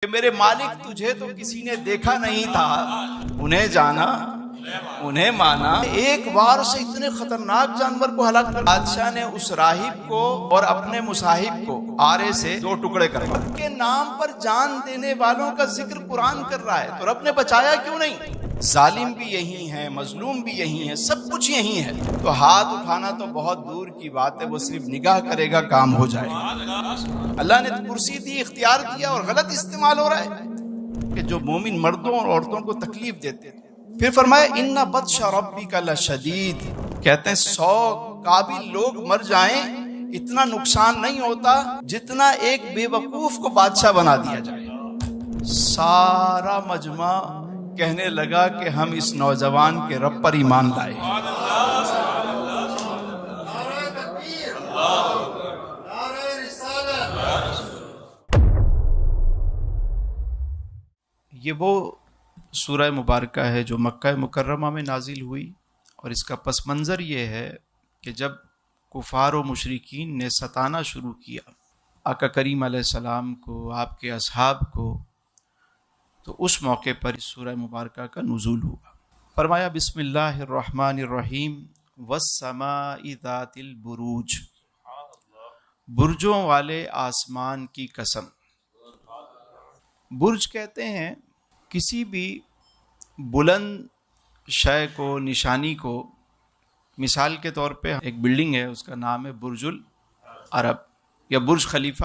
میرے مالک تجھے تو کسی نے دیکھا نہیں تھا، انہیں جانا انہیں مانا۔ ایک وار سے اتنے خطرناک جانور کو ہلاک کر بادشاہ نے اس راہب کو اور اپنے مصاحب کو آرے سے 2 ٹکڑے کروا کے نام پر جان دینے والوں کا ذکر قرآن کر رہا ہے، تو رب نے بچایا کیوں نہیں؟ ظالم بھی یہی ہے، مظلوم بھی یہی ہے، سب کچھ یہی ہے، تو ہاتھ اٹھانا تو بہت دور کی بات ہے، وہ صرف نگاہ کرے گا کام ہو جائے گا۔ اللہ نے کرسی دی، اختیار دیا، اور غلط استعمال ہو رہا ہے کہ جو مومن مردوں اور عورتوں کو تکلیف دیتے ہیں۔ پھر فرمایا ان بطش ربک لشدید، کہتے ہیں 100 قابل لوگ مر جائیں اتنا نقصان نہیں ہوتا جتنا ایک بے وقوف کو بادشاہ بنا دیا جائے۔ سارا مجمع کہنے لگا کہ ہم اس نوجوان کے رب پر ایمان لائے۔ یہ وہ سورہ مبارکہ ہے جو مکہ مکرمہ میں نازل ہوئی، اور اس کا پس منظر یہ ہے کہ جب کفار و مشرکین نے ستانا شروع کیا آقا کریم علیہ السلام کو، آپ کے اصحاب کو، تو اس موقع پر اس سورہ مبارکہ کا نزول ہوا۔ فرمایا بسم اللہ الرحمن الرحیم والسماء ذات البروج، برجوں والے آسمان کی قسم۔ برج کہتے ہیں کسی بھی بلند شے کو، نشانی کو، مثال کے طور پہ ایک بلڈنگ ہے، اس کا نام ہے برج العرب یا برج خلیفہ۔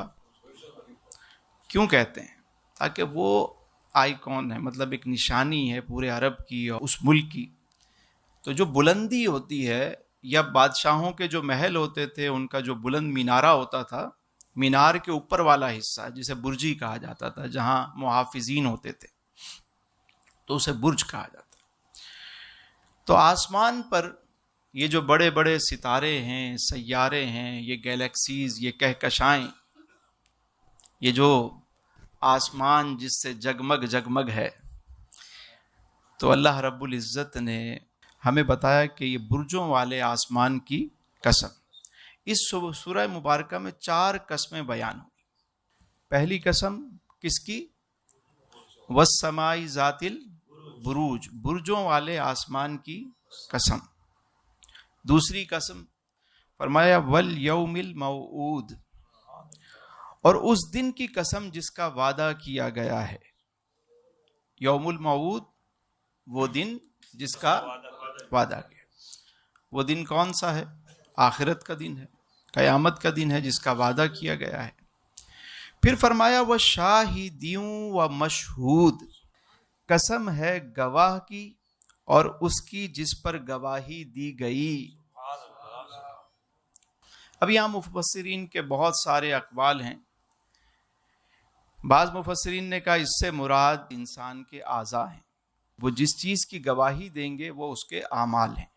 کیوں کہتے ہیں؟ تاکہ وہ آئیکن ہے، مطلب ایک نشانی ہے پورے عرب کی اور اس ملک کی۔ تو جو بلندی ہوتی ہے، یا بادشاہوں کے جو محل ہوتے تھے ان کا جو بلند مینارہ ہوتا تھا، مینار کے اوپر والا حصہ جسے برجی کہا جاتا تھا، جہاں محافظین ہوتے تھے، تو اسے برج کہا جاتا۔ تو آسمان پر یہ جو بڑے بڑے ستارے ہیں، سیارے ہیں، یہ گیلیکسیز، یہ کہکشائیں، یہ جو آسمان جس سے جگمگ جگمگ ہے، تو اللہ رب العزت نے ہمیں بتایا کہ یہ برجوں والے آسمان کی قسم۔ اس سورہ مبارکہ میں 4 قسمیں بیان ہوئی۔ پہلی قسم کس کی؟ والسماء ذات البروج، برجوں والے آسمان کی قسم۔ دوسری قسم فرمایا والیوم الموعود، اور اس دن کی قسم جس کا وعدہ کیا گیا ہے۔ یوم الموعود، وہ دن جس کا وعدہ کیا۔ وہ دن کون سا ہے؟ آخرت کا دن ہے، قیامت کا دن ہے جس کا وعدہ کیا گیا ہے۔ پھر فرمایا وشاہدین و مشہود، قسم ہے گواہ کی اور اس کی جس پر گواہی دی گئی۔ اب یہاں مفسرین کے بہت سارے اقوال ہیں۔ بعض مفسرین نے کہا اس سے مراد انسان کے اعضاء ہیں، وہ جس چیز کی گواہی دیں گے وہ اس کے اعمال ہیں۔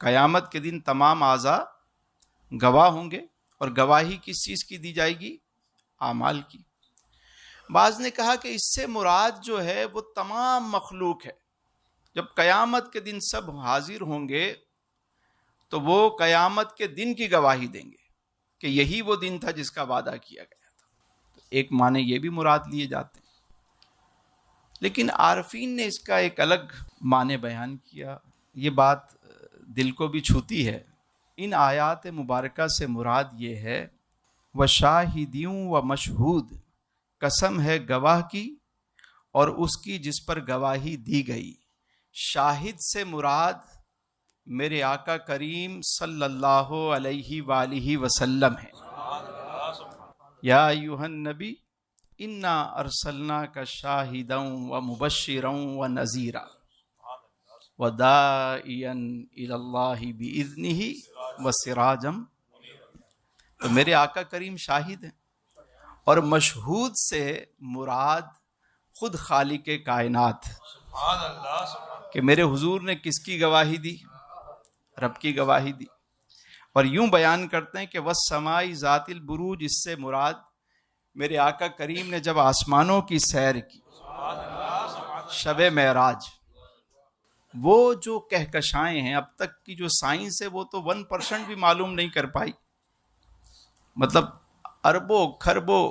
قیامت کے دن تمام اعضاء گواہ ہوں گے، اور گواہی کس چیز کی دی جائے گی؟ اعمال کی۔ بعض نے کہا کہ اس سے مراد جو ہے وہ تمام مخلوق ہے۔ جب قیامت کے دن سب حاضر ہوں گے تو وہ قیامت کے دن کی گواہی دیں گے کہ یہی وہ دن تھا جس کا وعدہ کیا گیا تھا۔ تو ایک معنی یہ بھی مراد لیے جاتے ہیں، لیکن عارفین نے اس کا ایک الگ معنی بیان کیا۔ یہ بات دل کو بھی چھوتی ہے۔ ان آیات مبارکہ سے مراد یہ ہے وشاہدین و مشہود، قسم ہے گواہ کی اور اس کی جس پر گواہی دی گئی۔ شاہد سے مراد میرے آقا کریم صلی اللہ علیہ وآلہ وسلم ہے۔ یا ایھا النبی انا ارسلناک شاہدا و مبشرا و نذیرا وداعیا الی اللہ باذنہ وسراجا۔ تو میرے آقا کریم شاہد ہیں، اور مشہود سے مراد خود خالق کائنات، کہ میرے حضور نے کس کی گواہی دی؟ رب کی گواہی دی۔ اور یوں بیان کرتے ہیں کہ والسماء ذات البروج، اس سے مراد میرے آقا کریم نے جب آسمانوں کی سیر کی شب معراج، وہ جو کہکشائیں ہیں، اب تک کی جو سائنس ہے وہ تو 1% بھی معلوم نہیں کر پائی، مطلب اربوں کھربوں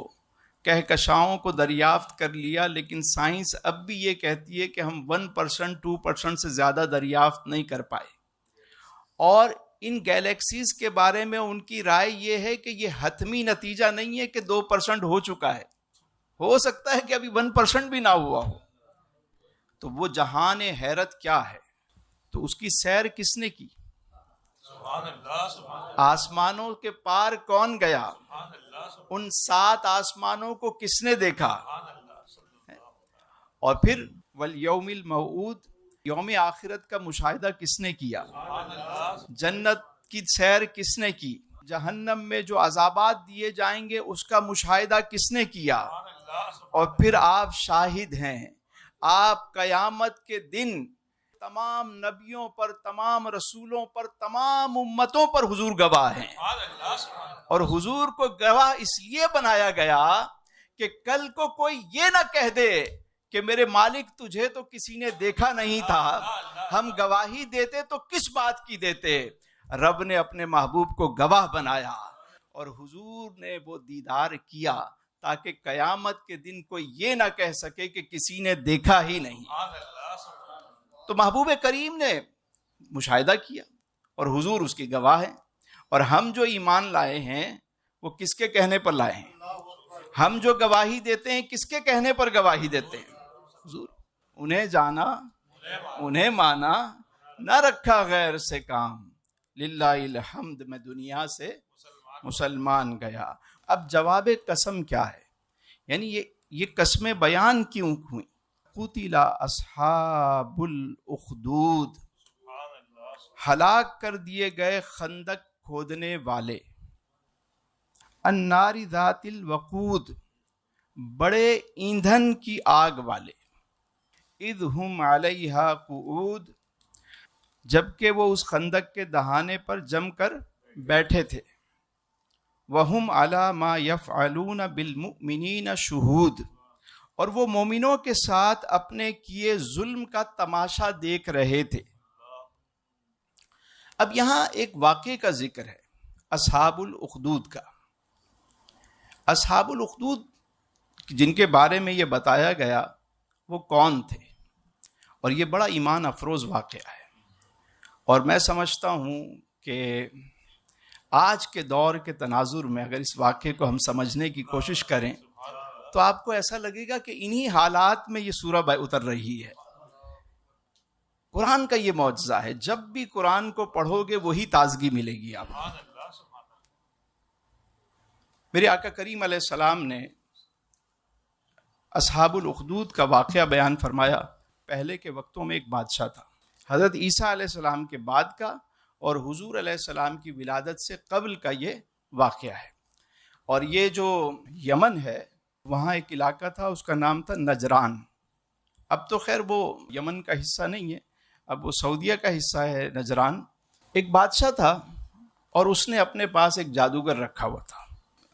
کہکشاؤں کو دریافت کر لیا، لیکن سائنس اب بھی یہ کہتی ہے کہ ہم 1% 2% سے زیادہ دریافت نہیں کر پائے، اور ان گیلیکسیز کے بارے میں ان کی رائے یہ ہے کہ یہ حتمی نتیجہ نہیں ہے کہ 2% ہو چکا ہے، ہو سکتا ہے کہ ابھی 1% بھی نہ ہوا ہو۔ تو وہ جہان حیرت کیا ہے؟ تو اس کی سیر کس نے کی؟ آسمانوں کے پار کون گیا؟ ان 7 آسمانوں کو کس نے دیکھا؟ اور پھر والیوم الموعود، یوم آخرت کا مشاہدہ کس نے کیا؟ جنت کی سیر کس نے کی؟ جہنم میں جو عذابات دیے جائیں گے اس کا مشاہدہ کس نے کیا؟ اور پھر آپ شاہد ہیں، آپ قیامت کے دن تمام نبیوں پر، تمام رسولوں پر، تمام امتوں پر حضور گواہ ہیں، اور حضور کو گواہ اس لیے بنایا گیا کہ کل کو کوئی یہ نہ کہہ دے کہ میرے مالک تجھے تو کسی نے دیکھا نہیں تھا، ہم گواہی دیتے تو کس بات کی دیتے؟ رب نے اپنے محبوب کو گواہ بنایا، اور حضور نے وہ دیدار کیا تاکہ قیامت کے دن کوئی یہ نہ کہہ سکے کہ کسی نے دیکھا ہی نہیں۔ تو محبوب کریم نے مشاہدہ کیا اور حضور اس کی گواہ ہے، اور ہم جو ایمان لائے ہیں وہ کس کے کہنے پر لائے ہیں؟ ہم جو گواہی دیتے ہیں کس کے کہنے پر گواہی دیتے ہیں؟ حضور۔ انہیں جانا، انہیں مانا، نہ رکھا غیر سے کام، للہ الحمد میں دنیا سے مسلمان گیا۔ اب جواب قسم کیا ہے؟ یعنی یہ قسمیں بیان کیوں ہوئیں؟ قتل اصحاب الاخدود، ہلاک کر دیے گئے خندق کھودنے والے، النار ذات الوقود، بڑے ایندھن کی آگ والے، اذ ہم علیہا قعود، جبکہ وہ اس خندق کے دہانے پر جم کر بیٹھے تھے، وہم علی ما یفعلون بالمؤمنین شہود، اور وہ مومنوں کے ساتھ اپنے کیے ظلم کا تماشا دیکھ رہے تھے۔ اب یہاں ایک واقعے کا ذکر ہے، اصحاب الاخدود کا۔ اصحاب الاخدود جن کے بارے میں یہ بتایا گیا وہ کون تھے؟ اور یہ بڑا ایمان افروز واقعہ ہے، اور میں سمجھتا ہوں کہ آج کے دور کے تناظر میں اگر اس واقعے کو ہم سمجھنے کی کوشش کریں تو آپ کو ایسا لگے گا کہ انہی حالات میں یہ سورہ اتر رہی ہے۔ قرآن کا یہ معجزہ ہے، جب بھی قرآن کو پڑھو گے وہی تازگی ملے گی آپ کو۔ میرے آقا کریم علیہ السلام نے اصحاب الاخدود کا واقعہ بیان فرمایا۔ پہلے کے وقتوں میں ایک بادشاہ تھا، حضرت عیسیٰ علیہ السلام کے بعد کا اور حضور علیہ السلام کی ولادت سے قبل کا یہ واقعہ ہے۔ اور یہ جو یمن ہے وہاں ایک علاقہ تھا، اس کا نام تھا نجران۔ اب تو خیر وہ یمن کا حصہ نہیں ہے، اب وہ سعودیہ کا حصہ ہے نجران۔ ایک بادشاہ تھا اور اس نے اپنے پاس ایک جادوگر رکھا ہوا تھا۔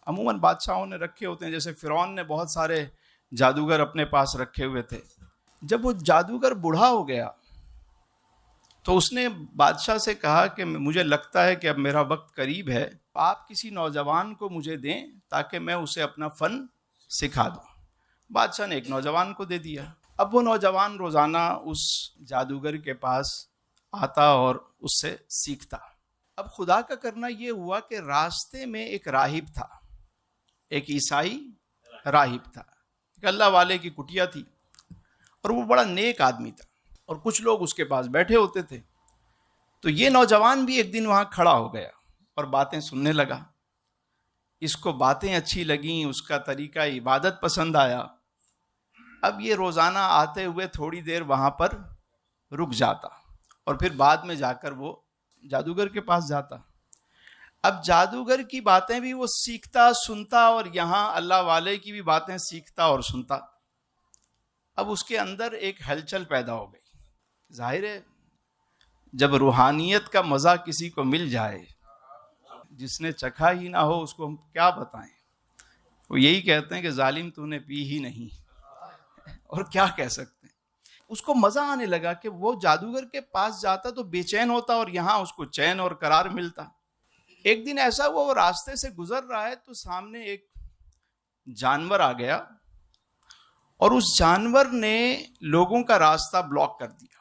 عموماً بادشاہوں نے رکھے ہوتے ہیں، جیسے فرعون نے بہت سارے جادوگر اپنے پاس رکھے ہوئے تھے۔ جب وہ جادوگر بوڑھا ہو گیا تو اس نے بادشاہ سے کہا کہ مجھے لگتا ہے کہ اب میرا وقت قریب ہے، آپ کسی نوجوان کو مجھے دیں تاکہ میں اسے اپنا فن سکھا دوں۔ بادشاہ نے ایک نوجوان کو دے دیا۔ اب وہ نوجوان روزانہ اس جادوگر کے پاس آتا اور اس سے سیکھتا۔ اب خدا کا کرنا یہ ہوا کہ راستے میں ایک راہب تھا، ایک عیسائی راہب تھا، ایک اللہ والے کی کٹیا تھی، اور وہ بڑا نیک آدمی تھا، اور کچھ لوگ اس کے پاس بیٹھے ہوتے تھے۔ تو یہ نوجوان بھی ایک دن وہاں کھڑا ہو گیا اور باتیں سننے لگا۔ اس کو باتیں اچھی لگیں، اس کا طریقہ عبادت پسند آیا۔ اب یہ روزانہ آتے ہوئے تھوڑی دیر وہاں پر رک جاتا اور پھر بعد میں جا کر وہ جادوگر کے پاس جاتا۔ اب جادوگر کی باتیں بھی وہ سیکھتا سنتا، اور یہاں اللہ والے کی بھی باتیں سیکھتا اور سنتا۔ اب اس کے اندر ایک ہلچل پیدا ہو گئی۔ ظاہر ہے جب روحانیت کا مزہ کسی کو مل جائے، جس نے چکھا ہی نہ ہو اس کو ہم کیا بتائیں۔ وہ یہی کہتے ہیں کہ ظالم تو نے پی ہی نہیں، اور کیا کہہ سکتے ہیں۔ اس کو مزہ آنے لگا کہ وہ جادوگر کے پاس جاتا تو بے چین ہوتا، اور یہاں اس کو چین اور قرار ملتا۔ ایک دن ایسا وہ راستے سے گزر رہا ہے تو سامنے ایک جانور آ گیا اور اس جانور نے لوگوں کا راستہ بلاک کر دیا.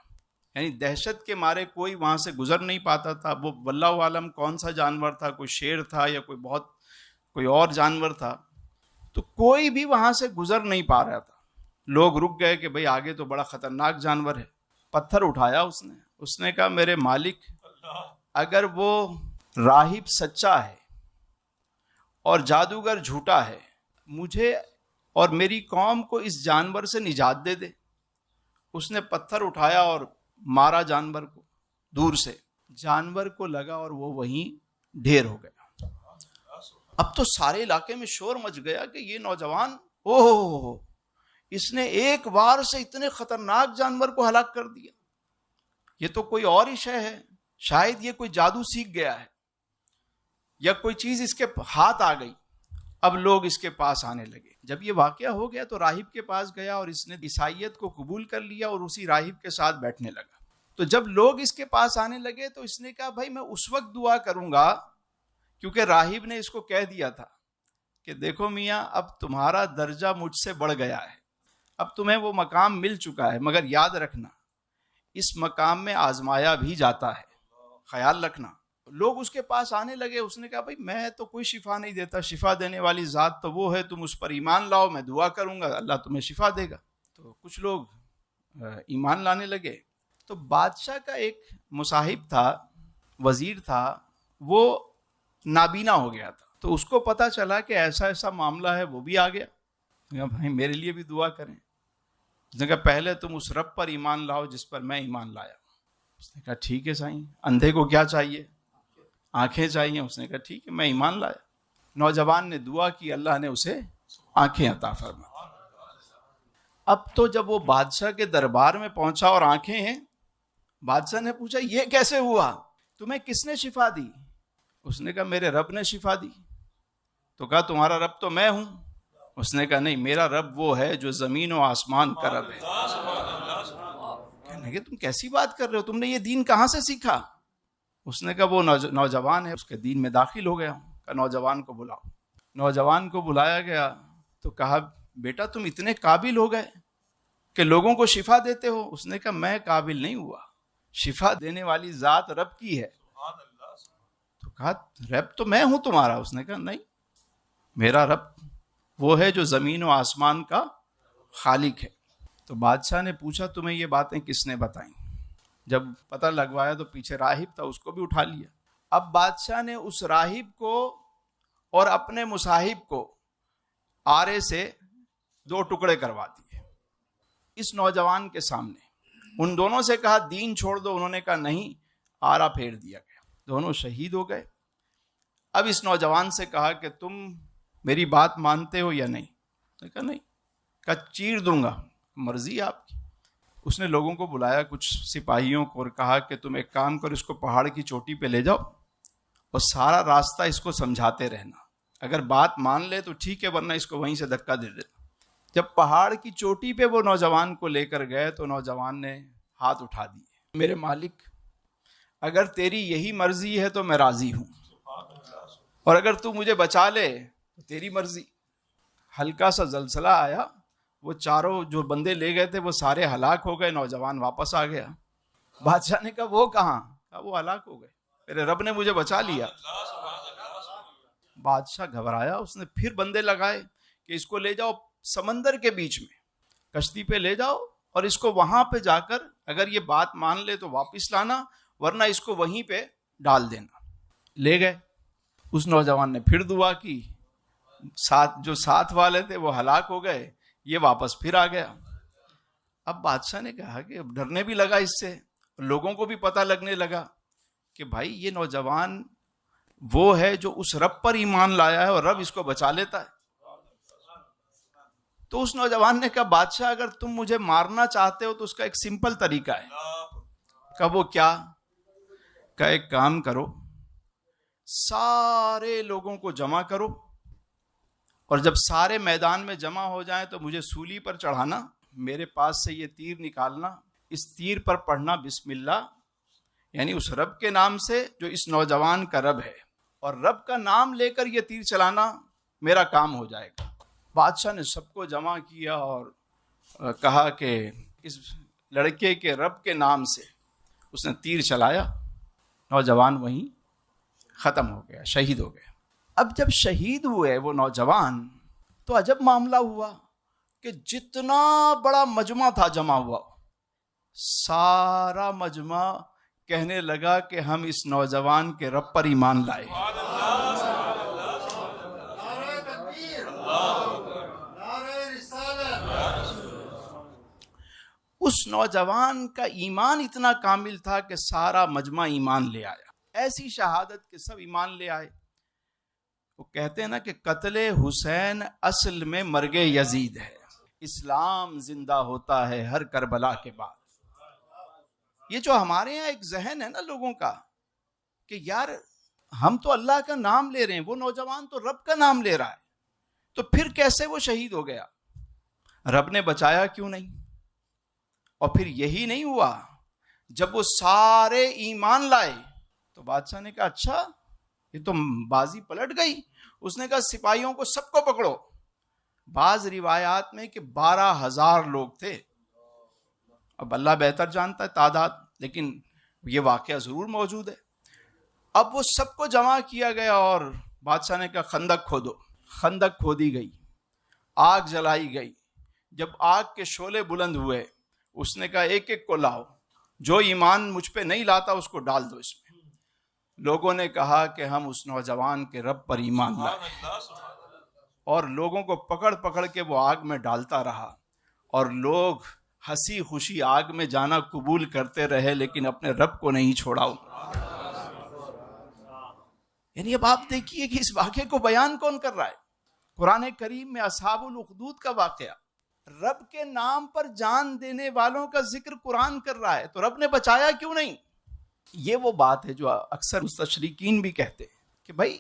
یعنی دہشت کے مارے کوئی وہاں سے گزر نہیں پاتا تھا. وہ واللہ عالم کون سا جانور تھا, کوئی شیر تھا یا کوئی اور جانور تھا, تو کوئی بھی وہاں سے گزر نہیں پا رہا تھا. لوگ رک گئے کہ بھئی آگے تو بڑا خطرناک جانور ہے. پتھر اٹھایا اس نے کہا میرے مالک, اگر وہ راہب سچا ہے اور جادوگر جھوٹا ہے, مجھے اور میری قوم کو اس جانور سے نجات دے دے. اس نے پتھر اٹھایا اور مارا جانور کو دور سے. جانور کو لگا اور وہ وہیں ڈھیر ہو گیا. اب تو سارے علاقے میں شور مچ گیا کہ یہ نوجوان اس نے ایک وار سے اتنے خطرناک جانور کو ہلاک کر دیا. یہ تو کوئی اور ہی شے ہے, شاید یہ کوئی جادو سیکھ گیا ہے یا کوئی چیز اس کے ہاتھ آ گئی. اب لوگ اس کے پاس آنے لگے. جب یہ واقعہ ہو گیا تو راہب کے پاس گیا اور اس نے عیسائیت کو قبول کر لیا اور اسی راہب کے ساتھ بیٹھنے لگا. تو جب لوگ اس کے پاس آنے لگے تو اس نے کہا بھائی میں اس وقت دعا کروں گا, کیونکہ راہب نے اس کو کہہ دیا تھا کہ دیکھو میاں اب تمہارا درجہ مجھ سے بڑھ گیا ہے, اب تمہیں وہ مقام مل چکا ہے, مگر یاد رکھنا اس مقام میں آزمایا بھی جاتا ہے, خیال رکھنا. لوگ اس کے پاس آنے لگے. اس نے کہا بھائی میں تو کوئی شفا نہیں دیتا, شفا دینے والی ذات تو وہ ہے, تم اس پر ایمان لاؤ, میں دعا کروں گا اللہ تمہیں شفا دے گا. تو کچھ لوگ ایمان لانے لگے. تو بادشاہ کا ایک مصاحب تھا, وزیر تھا, وہ نابینا ہو گیا تھا. تو اس کو پتا چلا کہ ایسا ایسا معاملہ ہے. وہ بھی آ گیا, کہا بھائی میرے لیے بھی دعا کریں. اس نے کہا پہلے تم اس رب پر ایمان لاؤ جس پر میں ایمان لایا. اس نے کہا ٹھیک ہے سائیں. اندھے کو کیا چاہیے؟ آنکھیں چاہیے. اس نے کہا ٹھیک ہے میں ایمان لایا. نوجوان نے دعا کی, اللہ نے اسے آنکھیں عطا فرما. اب تو جب وہ بادشاہ کے دربار میں پہنچا اور آنکھیں ہیں, بادشاہ نے پوچھا یہ کیسے ہوا, تمہیں کس نے شفا دی؟ اس نے کہا میرے رب نے شفا دی. تو کہا تمہارا رب تو میں ہوں. اس نے کہا نہیں, میرا رب وہ ہے جو زمین و آسمان کا رب ہے. کہنے کہ تم کیسی بات کر رہے ہو, تم نے یہ دین کہاں سے سیکھا؟ اس نے کہا وہ نوجوان ہے, اس کے دین میں داخل ہو گیا ہوں. کہا نوجوان کو بلاؤ. نوجوان کو بلایا گیا تو کہا بیٹا تم اتنے قابل ہو گئے کہ لوگوں کو شفا دیتے ہو؟ اس نے کہا میں قابل نہیں ہوا, شفا دینے والی ذات رب کی ہے. تو کہا رب تو میں ہوں تمہارا. اس نے کہا نہیں, میرا رب وہ ہے جو زمین و آسمان کا خالق ہے. تو بادشاہ نے پوچھا تمہیں یہ باتیں کس نے بتائیں؟ جب پتہ لگوایا تو پیچھے راہب تھا, اس کو بھی اٹھا لیا. اب بادشاہ نے اس راہب کو اور اپنے مصاحب کو آرے سے 2 ٹکڑے کروا دیے اس نوجوان کے سامنے. ان دونوں سے کہا دین چھوڑ دو. انہوں نے کہا نہیں, آرا پھیر دیا گیا. دونوں شہید ہو گئے. اب اس نوجوان سے کہا کہ تم میری بات مانتے ہو یا نہیں؟ اس نے کہا نہیں. کہا چیر دوں گا, مرضی آپ کی. اس نے لوگوں کو بلایا, کچھ سپاہیوں کو, اور کہا کہ تم ایک کام کرو, اس کو پہاڑ کی چوٹی پہ لے جاؤ اور سارا راستہ اس کو سمجھاتے رہنا. اگر بات مان لے تو ٹھیک ہے, ورنہ اس کو وہیں سے دھکا دے دینا. جب پہاڑ کی چوٹی پہ وہ نوجوان کو لے کر گئے تو نوجوان نے ہاتھ اٹھا دیے, میرے مالک اگر تیری یہی مرضی ہے تو میں راضی ہوں, اور اگر تو مجھے بچا لے تو تیری مرضی. ہلکا سا زلزلہ آیا, وہ چاروں جو بندے لے گئے تھے وہ سارے ہلاک ہو گئے. نوجوان واپس آ گیا. بادشاہ نے کہا وہ کہاں؟ کہا وہ ہلاک ہو گئے, میرے رب نے مجھے بچا لیا. بادشاہ گھبرایا. اس نے پھر بندے لگائے کہ اس کو لے جاؤ سمندر کے بیچ میں, کشتی پہ لے جاؤ, اور اس کو وہاں پہ جا کر اگر یہ بات مان لے تو واپس لانا, ورنہ اس کو وہیں پہ ڈال دینا. لے گئے. اس نوجوان نے پھر دعا کی. جو ساتھ والے تھے وہ ہلاک ہو گئے, یہ واپس پھر آ گیا. اب بادشاہ نے کہا کہ اب ڈرنے بھی لگا اس سے, لوگوں کو بھی پتہ لگنے لگا کہ بھائی یہ نوجوان وہ ہے جو اس رب پر ایمان لایا ہے اور رب اس کو بچا لیتا ہے. تو اس نوجوان نے کہا بادشاہ اگر تم مجھے مارنا چاہتے ہو تو اس کا ایک سمپل طریقہ ہے. کہا وہ کیا؟ کہا ایک کام کرو, سارے لوگوں کو جمع کرو, اور جب سارے میدان میں جمع ہو جائیں تو مجھے سولی پر چڑھانا, میرے پاس سے یہ تیر نکالنا, اس تیر پر پڑھنا بسم اللہ, یعنی اس رب کے نام سے جو اس نوجوان کا رب ہے, اور رب کا نام لے کر یہ تیر چلانا, میرا کام ہو جائے گا. بادشاہ نے سب کو جمع کیا اور کہا کہ اس لڑکے کے رب کے نام سے اس نے تیر چلایا، نوجوان وہیں ختم ہو گیا، شہید ہو گیا۔ اب جب شہید ہوئے وہ نوجوان تو عجب معاملہ ہوا کہ جتنا بڑا مجمع تھا جمع ہوا، سارا مجمع کہنے لگا کہ ہم اس نوجوان کے رب پر ایمان لائے۔ اس نوجوان کا ایمان اتنا کامل تھا کہ سارا مجمع ایمان لے آیا، ایسی شہادت کہ سب ایمان لے آئے۔ وہ کہتے ہیں نا کہ قتل حسین اصل میں مرگ یزید ہے، اسلام زندہ ہوتا ہے ہر کربلا کے بعد۔ یہ جو ہمارے یہاں ایک ذہن ہے نا لوگوں کا کہ یار ہم تو اللہ کا نام لے رہے ہیں، وہ نوجوان تو رب کا نام لے رہا ہے، تو پھر کیسے وہ شہید ہو گیا؟ رب نے بچایا کیوں نہیں؟ اور پھر یہی نہیں ہوا، جب وہ سارے ایمان لائے تو بادشاہ نے کہا اچھا یہ تو بازی پلٹ گئی۔ اس نے کہا سپاہیوں کو سب کو پکڑو۔ بعض روایات میں کہ 12,000 لوگ تھے، اب اللہ بہتر جانتا ہے تعداد، لیکن یہ واقعہ ضرور موجود ہے۔ اب وہ سب کو جمع کیا گیا اور بادشاہ نے کہا خندق کھودو۔ خندق کھودی گئی، آگ جلائی گئی۔ جب آگ کے شعلے بلند ہوئے اس نے کہا ایک ایک کو لاؤ، جو ایمان مجھ پہ نہیں لاتا اس کو ڈال دو اس میں۔ لوگوں نے کہا کہ ہم اس نوجوان کے رب پر ایمان لائے، اور لوگوں کو پکڑ پکڑ کے وہ آگ میں ڈالتا رہا، اور لوگ ہنسی خوشی آگ میں جانا قبول کرتے رہے، لیکن اپنے رب کو نہیں چھوڑا۔ یعنی اب آپ دیکھیے کہ اس واقعے کو بیان کون کر رہا ہے؟ قرآن کریم میں اصحاب الاخدود کا واقعہ، رب کے نام پر جان دینے والوں کا ذکر قرآن کر رہا ہے، تو رب نے بچایا کیوں نہیں؟ یہ وہ بات ہے جو اکثر مستشرقین بھی کہتے ہیں کہ بھائی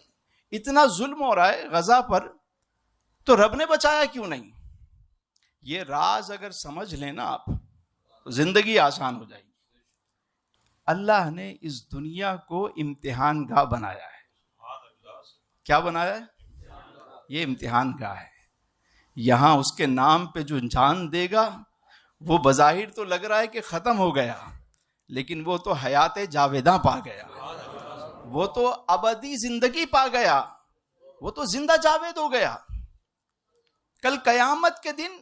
اتنا ظلم ہو رہا ہے غزہ پر تو رب نے بچایا کیوں نہیں؟ یہ راز اگر سمجھ لیں نا آپ تو زندگی آسان ہو جائے گی۔ اللہ نے اس دنیا کو امتحان گاہ بنایا ہے۔ کیا بنایا ہے؟ یہ امتحان گاہ ہے۔ یہاں اس کے نام پہ جو جان دے گا وہ بظاہر تو لگ رہا ہے کہ ختم ہو گیا، لیکن وہ تو حیات جاویداں پا گیا، وہ تو ابدی زندگی پا گیا، وہ تو زندہ جاوید ہو گیا۔ کل قیامت کے دن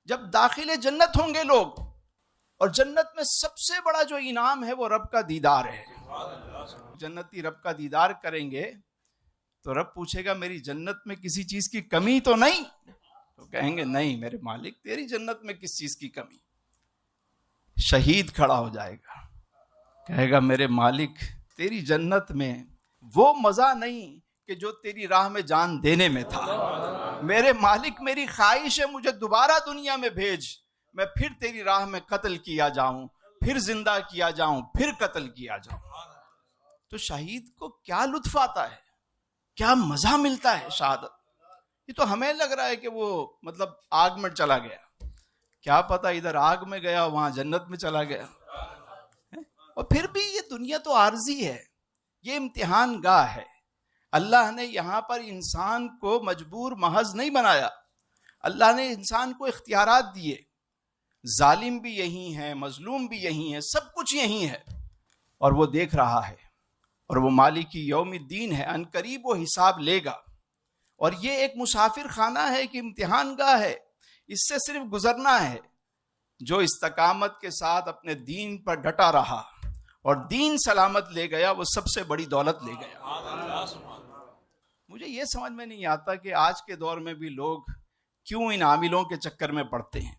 جب داخل جنت ہوں گے لوگ، اور جنت میں سب سے بڑا جو انعام ہے وہ رب کا دیدار ہے۔ جنتی رب کا دیدار کریں گے تو رب پوچھے گا میری جنت میں کسی چیز کی کمی تو نہیں؟ تو کہیں گے نہیں میرے مالک، تیری جنت میں کس چیز کی کمی؟ شہید کھڑا ہو جائے گا، کہے گا میرے مالک تیری جنت میں وہ مزہ نہیں کہ جو تیری راہ میں جان دینے میں تھا۔ میرے مالک میری خواہش ہے مجھے دوبارہ دنیا میں بھیج، میں پھر تیری راہ میں قتل کیا جاؤں، پھر زندہ کیا جاؤں، پھر قتل کیا جاؤں۔ تو شہید کو کیا لطف آتا ہے، کیا مزہ ملتا ہے شہادت۔ یہ تو ہمیں لگ رہا ہے کہ وہ مطلب آگ میں چلا گیا، کیا پتا ادھر آگ میں گیا وہاں جنت میں چلا گیا۔ اور پھر بھی یہ دنیا تو عارضی ہے، یہ امتحان گاہ ہے۔ اللہ نے یہاں پر انسان کو مجبور محض نہیں بنایا، اللہ نے انسان کو اختیارات دیے۔ ظالم بھی یہی ہے، مظلوم بھی یہی ہے، سب کچھ یہی ہے، اور وہ دیکھ رہا ہے، اور وہ مالک یوم الدین ہے، ان قریب وہ حساب لے گا۔ اور یہ ایک مسافر خانہ ہے کہ امتحان گاہ ہے، اس سے صرف گزرنا ہے۔ جو استقامت کے ساتھ اپنے دین پر ڈٹا رہا اور دین سلامت لے گیا، وہ سب سے بڑی دولت لے گیا۔ مجھے یہ سمجھ میں نہیں آتا کہ آج کے دور میں بھی لوگ کیوں ان عاملوں کے چکر میں پڑتے ہیں،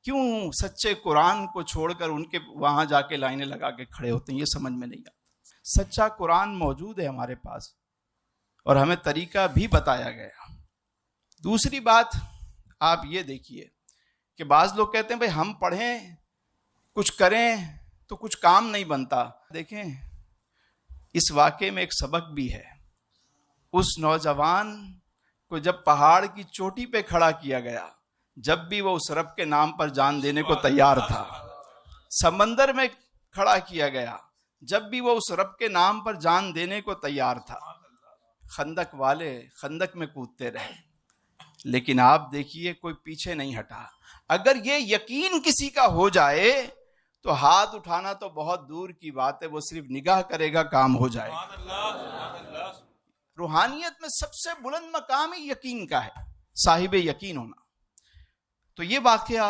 کیوں سچے قرآن کو چھوڑ کر ان کے وہاں جا کے لائنیں لگا کے کھڑے ہوتے ہیں، یہ سمجھ میں نہیں آتا۔ سچا قرآن موجود ہے ہمارے پاس، اور ہمیں طریقہ بھی بتایا گیا۔ دوسری بات آپ یہ دیکھیے کہ بعض لوگ کہتے ہیں بھئی ہم پڑھیں کچھ کریں تو کچھ کام نہیں بنتا۔ دیکھیں اس واقعے میں ایک سبق بھی ہے۔ اس نوجوان کو جب پہاڑ کی چوٹی پہ کھڑا کیا گیا، جب بھی وہ اس رب کے نام پر جان دینے کو تیار تھا، سمندر میں کھڑا کیا گیا جب بھی وہ اس رب کے نام پر جان دینے کو تیار تھا، خندق والے خندق میں کودتے رہے، لیکن آپ دیکھیے کوئی پیچھے نہیں ہٹا. اگر یہ یقین کسی کا ہو جائے تو ہاتھ اٹھانا تو بہت دور کی بات ہے، وہ صرف نگاہ کرے گا کام ہو جائے گا. روحانیت میں سب سے بلند مقام ہی یقین کا ہے، صاحب یقین ہونا. تو یہ واقعہ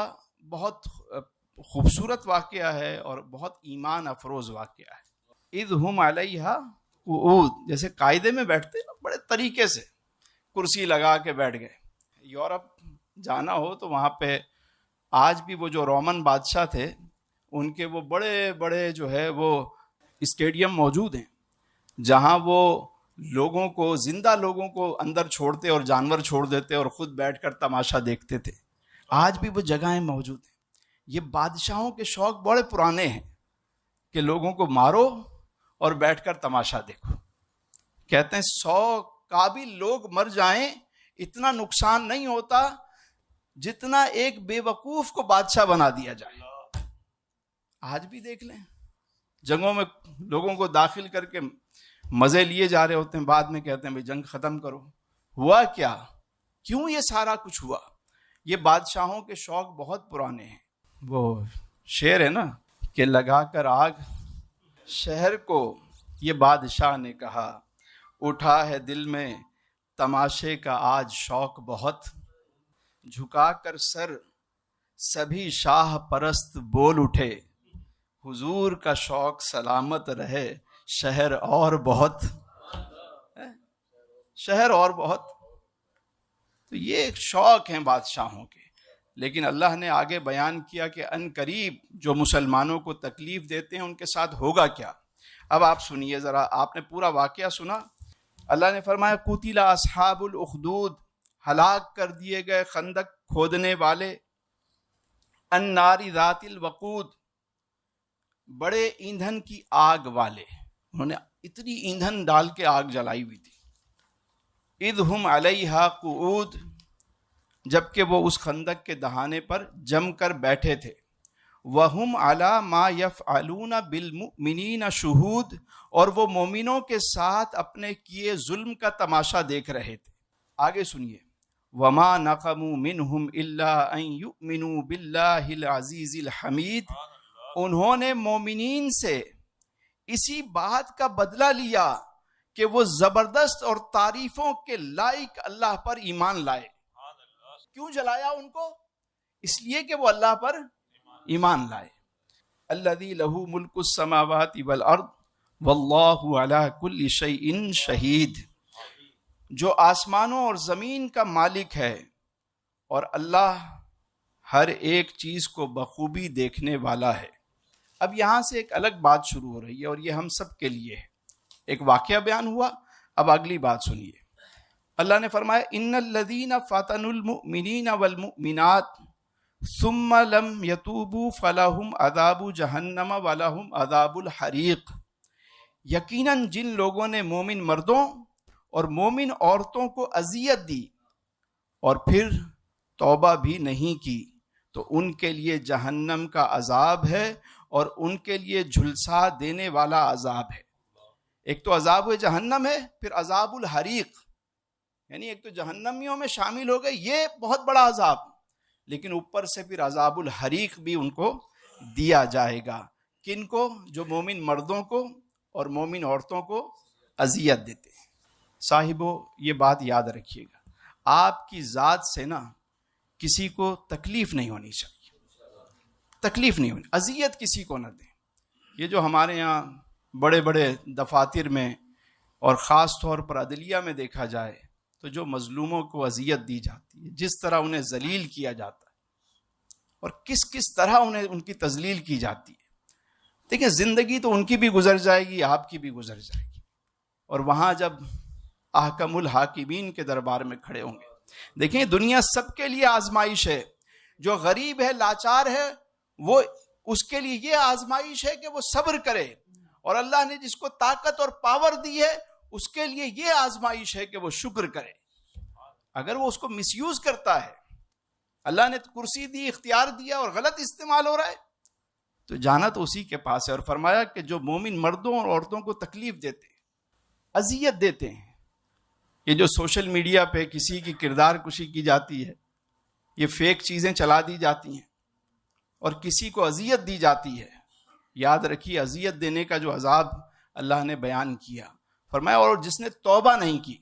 بہت خوبصورت واقعہ ہے اور بہت ایمان افروز واقعہ ہے. اذ ہم علیہا قعود، جیسے قاعدے میں بیٹھتے ہیں بڑے طریقے سے کرسی لگا کے بیٹھ گئے. یورپ جانا ہو تو وہاں پہ آج بھی وہ جو رومن بادشاہ تھے ان کے وہ بڑے بڑے جو ہے وہ اسٹیڈیم موجود ہیں جہاں وہ لوگوں کو، زندہ لوگوں کو اندر چھوڑتے اور جانور چھوڑ دیتے اور خود بیٹھ کر تماشا دیکھتے تھے. آج بھی وہ جگہیں موجود ہیں. یہ بادشاہوں کے شوق بڑے پرانے ہیں کہ لوگوں کو مارو اور بیٹھ کر تماشا دیکھو. کہتے ہیں 100 قابل لوگ مر جائیں اتنا نقصان نہیں ہوتا جتنا ایک بے وقوف کو بادشاہ بنا دیا جائے. آج بھی دیکھ لیں جنگوں میں لوگوں کو داخل کر کے مزے لیے جا رہے ہوتے ہیں، بعد میں کہتے ہیں بھائی جنگ ختم کرو. ہوا کیا؟ کیوں یہ سارا کچھ ہوا؟ یہ بادشاہوں کے شوق بہت پرانے ہیں. وہ شعر ہے نا کہ لگا کر آگ شہر کو یہ بادشاہ نے کہا، اٹھا ہے دل میں تماشے کا آج شوق بہت، جھکا کر سر سبھی شاہ پرست بول اٹھے، حضور کا شوق سلامت رہے شہر اور بہت، شہر اور بہت. تو یہ ایک شوق ہیں بادشاہوں کے. لیکن اللہ نے آگے بیان کیا کہ ان قریب جو مسلمانوں کو تکلیف دیتے ہیں ان کے ساتھ ہوگا کیا. اب آپ سنیے ذرا، آپ نے پورا واقعہ سنا. اللہ نے فرمایا قتل اصحاب الاخدود، ہلاک کر دیے گئے خندق کھودنے والے، النار ذات الوقود، بڑے ایندھن کی آگ والے. انہوں نے اتنی ایندھن ڈال کے آگ جلائی ہوئی تھی. اذ ہم علیہا قعود، جبکہ وہ اس خندق کے دہانے پر جم کر بیٹھے تھے. وَهُمْ عَلَى مَا يَفْعَلُونَ بِالْمُؤْمِنِينَ شُهُودٌ، اور وہ مومنوں کے ساتھ اپنے کیے ظلم کا تماشا دیکھ رہے تھے. آگے سنیے. وَمَا نَقَمُوا مِنْهُمْ إِلَّا أَن يُؤْمِنُوا بِاللَّهِ الْعَزِيزِ الْحَمِيدِ، انہوں نے مومنین سے اسی بات کا بدلہ لیا کہ وہ زبردست اور تعریفوں کے لائق اللہ پر ایمان لائے. کیوں جلایا ان کو؟ اس لیے کہ وہ اللہ پر ایمان لائے. الذی لہ ملک السماوات والارض واللہ علی کل شیء شہید، جو آسمانوں اور زمین کا مالک ہے اور اللہ ہر ایک چیز کو بخوبی دیکھنے والا ہے. اب یہاں سے ایک الگ بات شروع ہو رہی ہے اور یہ ہم سب کے لیے ہے. ایک واقعہ بیان ہوا، اب اگلی بات سنیے. اللہ نے فرمایا ان الذین فتنوا المؤمنین والمؤمنات ثم لم یتوبوا فلہم عذاب جہنم ولہم عذاب الحریق، یقیناً جن لوگوں نے مومن مردوں اور مومن عورتوں کو اذیت دی اور پھر توبہ بھی نہیں کی تو ان کے لیے جہنم کا عذاب ہے اور ان کے لیے جھلسا دینے والا عذاب ہے. ایک تو عذاب جہنم ہے، پھر عذاب الحریق، یعنی ایک تو جہنمیوں میں شامل ہو گئے، یہ بہت بڑا عذاب، لیکن اوپر سے پھر عذاب الحریق بھی ان کو دیا جائے گا. کن کو؟ جو مومن مردوں کو اور مومن عورتوں کو اذیت دیتے ہیں. صاحبو یہ بات یاد رکھیے گا، آپ کی ذات سے نا کسی کو تکلیف نہیں ہونی چاہیے، تکلیف نہیں ہونی، اذیت کسی کو نہ دیں. یہ جو ہمارے یہاں بڑے بڑے دفاتر میں اور خاص طور پر عدلیہ میں دیکھا جائے تو جو مظلوموں کو اذیت دی جاتی ہے، جس طرح انہیں ذلیل کیا جاتا ہے اور کس کس طرح انہیں ان کی تذلیل کی جاتی ہے. دیکھیں زندگی تو ان کی بھی گزر جائے گی، آپ کی بھی گزر جائے گی، اور وہاں جب احکم الحاکمین کے دربار میں کھڑے ہوں گے. دیکھیں دنیا سب کے لیے آزمائش ہے. جو غریب ہے، لاچار ہے، وہ اس کے لیے یہ آزمائش ہے کہ وہ صبر کرے، اور اللہ نے جس کو طاقت اور پاور دی ہے اس کے لیے یہ آزمائش ہے کہ وہ شکر کرے. اگر وہ اس کو مس یوز کرتا ہے، اللہ نے کرسی دی، اختیار دیا اور غلط استعمال ہو رہا ہے، تو جانا تو اسی کے پاس ہے. اور فرمایا کہ جو مومن مردوں اور عورتوں کو تکلیف دیتے ہیں، اذیت دیتے ہیں، یہ جو سوشل میڈیا پہ کسی کی کردار کشی کی جاتی ہے، یہ فیک چیزیں چلا دی جاتی ہیں اور کسی کو اذیت دی جاتی ہے، یاد رکھیے اذیت دینے کا جو عذاب اللہ نے بیان کیا، فرمایا اور جس نے توبہ نہیں کی،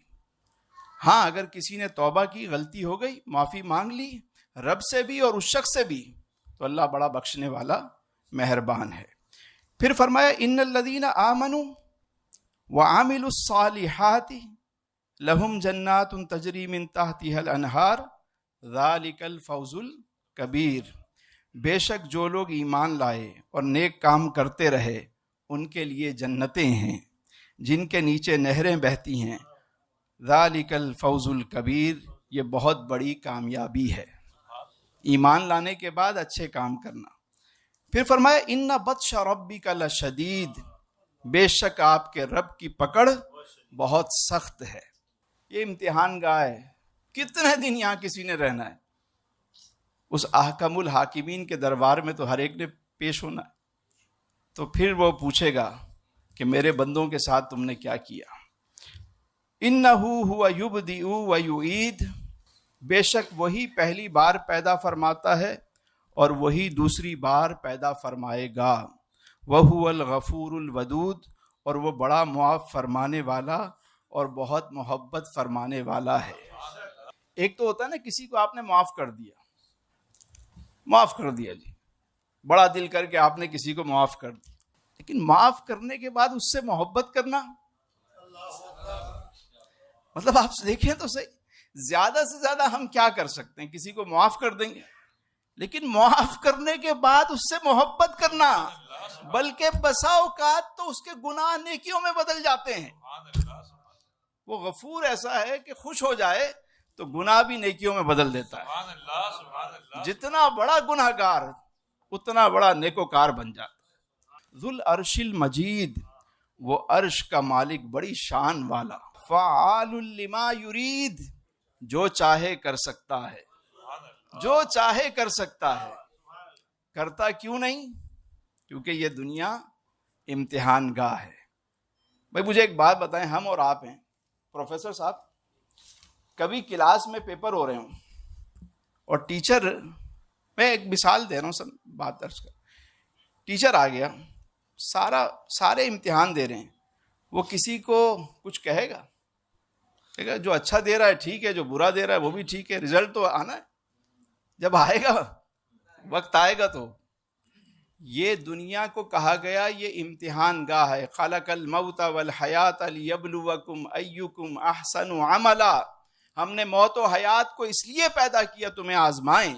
ہاں اگر کسی نے توبہ کی، غلطی ہو گئی، معافی مانگ لی رب سے بھی اور اس شخص سے بھی، تو اللہ بڑا بخشنے والا مہربان ہے۔ پھر فرمایا ان الذین آمنوا وعملوا الصالحات لہم جنات تجری من تحتها الانہار ذالک الفوز الکبیر، بے شک جو لوگ ایمان لائے اور نیک کام کرتے رہے ان کے لیے جنتیں ہیں جن کے نیچے نہریں بہتی ہیں، ذالک الفوز الکبیر، یہ بہت بڑی کامیابی ہے، ایمان لانے کے بعد اچھے کام کرنا۔ پھر فرمایا ان بطش ربک لشدید، بے شک آپ کے رب کی پکڑ بہت سخت ہے۔ یہ امتحان گاہ ہے، کتنے دن یہاں کسی نے رہنا ہے، اس احکم الحاکمین کے دربار میں تو ہر ایک نے پیش ہونا ہے، تو پھر وہ پوچھے گا کہ میرے بندوں کے ساتھ تم نے کیا کیا۔ اِنَّهُ هُوَ يُبْدِئُ وَيُعِيدُ، بے شک وہی پہلی بار پیدا فرماتا ہے اور وہی دوسری بار پیدا فرمائے گا، وَهُوَ الْغَفُورُ الْوَدُودُ، اور وہ بڑا معاف فرمانے والا اور بہت محبت فرمانے والا ہے۔ ایک تو ہوتا ہے نا کسی کو آپ نے معاف کر دیا جی، بڑا دل کر کے آپ نے کسی کو معاف کر دیا، لیکن معاف کرنے کے بعد اس سے محبت کرنا، مطلب آپ دیکھیں تو صحیح، زیادہ سے زیادہ ہم کیا کر سکتے ہیں، کسی کو معاف کر دیں گے، لیکن معاف کرنے کے بعد اس سے محبت کرنا، بلکہ بسا اوقات تو اس کے گناہ نیکیوں میں بدل جاتے ہیں۔ وہ غفور ایسا ہے کہ خوش ہو جائے تو گناہ بھی نیکیوں میں بدل دیتا ہے، جتنا بڑا گناہ گار اتنا بڑا نیکوکار بن جاتا ہے۔ ذو العرش المجید، وہ عرش کا مالک بڑی شان والا، فعال لما یرید، جو چاہے کر سکتا ہے، جو چاہے کر سکتا ہے، کرتا کیوں نہیں؟ کیونکہ یہ دنیا امتحان گاہ ہے۔ بھائی مجھے ایک بات بتائیں، ہم اور آپ ہیں پروفیسر صاحب، کبھی کلاس میں پیپر ہو رہے ہوں اور ٹیچر، میں ایک مثال دے رہا ہوں سب بات درج کر، ٹیچر آ گیا، سارے امتحان دے رہے ہیں، وہ کسی کو کچھ کہے گا جو اچھا دے رہا ہے ٹھیک ہے، جو برا دے رہا ہے وہ بھی ٹھیک ہے، رزلٹ تو آنا ہے، جب آئے گا وقت آئے گا تو۔ یہ دنیا کو کہا گیا یہ امتحان گاہ ہے، خلق الموت والحیات لیبلوکم ایکم احسن عملا، ہم نے موت و حیات کو اس لیے پیدا کیا تمہیں آزمائیں،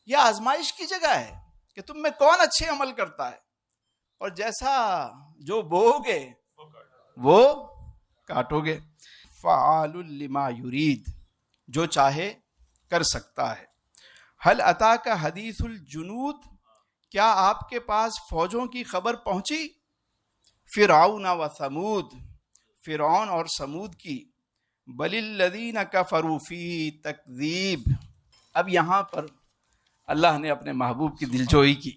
یہ آزمائش کی جگہ ہے کہ تم میں کون اچھے عمل کرتا ہے، اور جیسا جو بوؤ گے وہ کاٹو گے۔ فعال لما یرید، جو چاہے کر سکتا ہے۔ هل اتاک حدیث الجنود، کیا آپ کے پاس فوجوں کی خبر پہنچی؟ فرعون و ثمود، فرعون اور سمود کی۔ بل الذین کفروا فی تکذیب، اب یہاں پر اللہ نے اپنے محبوب کی دلجوئی کی،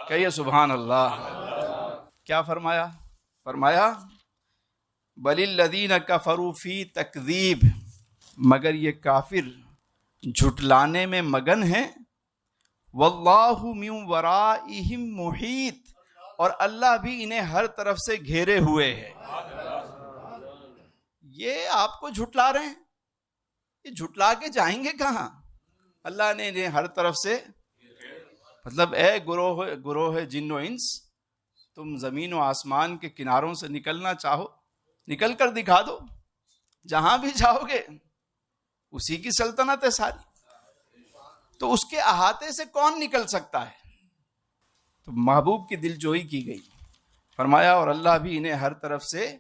کہیے سبحان اللہ۔ کیا فرمایا؟ فرمایا بل الذین کفروا فی تکذیب، مگر یہ کافر جھٹلانے میں مگن ہیں، واللہ من ورائہم محیط، اور اللہ بھی انہیں ہر طرف سے گھیرے ہوئے ہے۔ یہ آپ کو جھٹلا رہے ہیں، یہ جھٹلا کے جائیں گے کہاں؟ اللہ نے انہیں ہر طرف سے، مطلب اے گروہ جن و انس، تم زمین و آسمان کے کناروں سے نکلنا چاہو، نکل کر دکھا دو، جہاں بھی جاؤ گے اسی کی سلطنت ہے ساری، تو اس کے احاطے سے کون نکل سکتا ہے؟ تو محبوب کی دلجوئی کی گئی، فرمایا اور اللہ بھی انہیں ہر طرف سے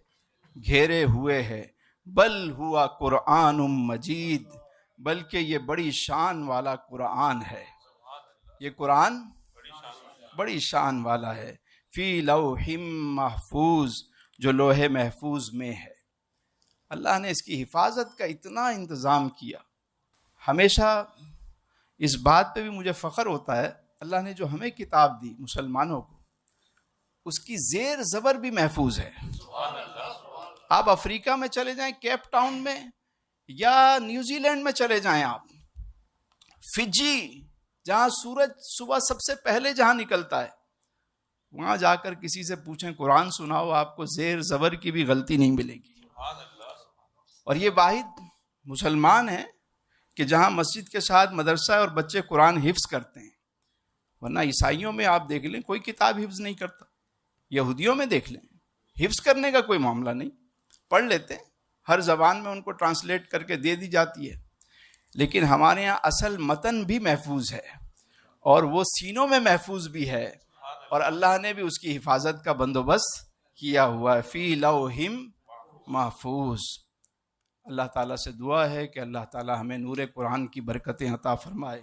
گھیرے ہوئے ہے۔ بل ہوا قرآن مجید، بلکہ یہ بڑی شان والا قرآن ہے، یہ قرآن بڑی شان والا ہے، فی لوح محفوظ، جو لوح محفوظ میں ہے۔ اللہ نے اس کی حفاظت کا اتنا انتظام کیا۔ ہمیشہ اس بات پہ بھی مجھے فخر ہوتا ہے، اللہ نے جو ہمیں کتاب دی مسلمانوں کو، اس کی زیر زبر بھی محفوظ ہے۔ آپ افریقہ میں چلے جائیں، کیپ ٹاؤن میں، یا نیوزی لینڈ میں چلے جائیں آپ، فجی جہاں سورج صبح سب سے پہلے جہاں نکلتا ہے، وہاں جا کر کسی سے پوچھیں قرآن سناؤ، آپ کو زیر زبر کی بھی غلطی نہیں ملے گی۔ اور یہ واحد مسلمان ہیں کہ جہاں مسجد کے ساتھ مدرسہ ہے اور بچے قرآن حفظ کرتے ہیں، ورنہ عیسائیوں میں آپ دیکھ لیں کوئی کتاب حفظ نہیں کرتا، یہودیوں میں دیکھ لیں حفظ کرنے کا کوئی معاملہ نہیں، پڑھ لیتے ہیں، ہر زبان میں ان کو ٹرانسلیٹ کر کے دے دی جاتی ہے، لیکن ہمارے ہاں اصل متن بھی محفوظ ہے اور وہ سینوں میں محفوظ بھی ہے، اور اللہ نے بھی اس کی حفاظت کا بندوبست کیا ہوا ہے، فی لوح محفوظ۔ اللہ تعالیٰ سے دعا ہے کہ اللہ تعالیٰ ہمیں نور قرآن کی برکتیں عطا فرمائے۔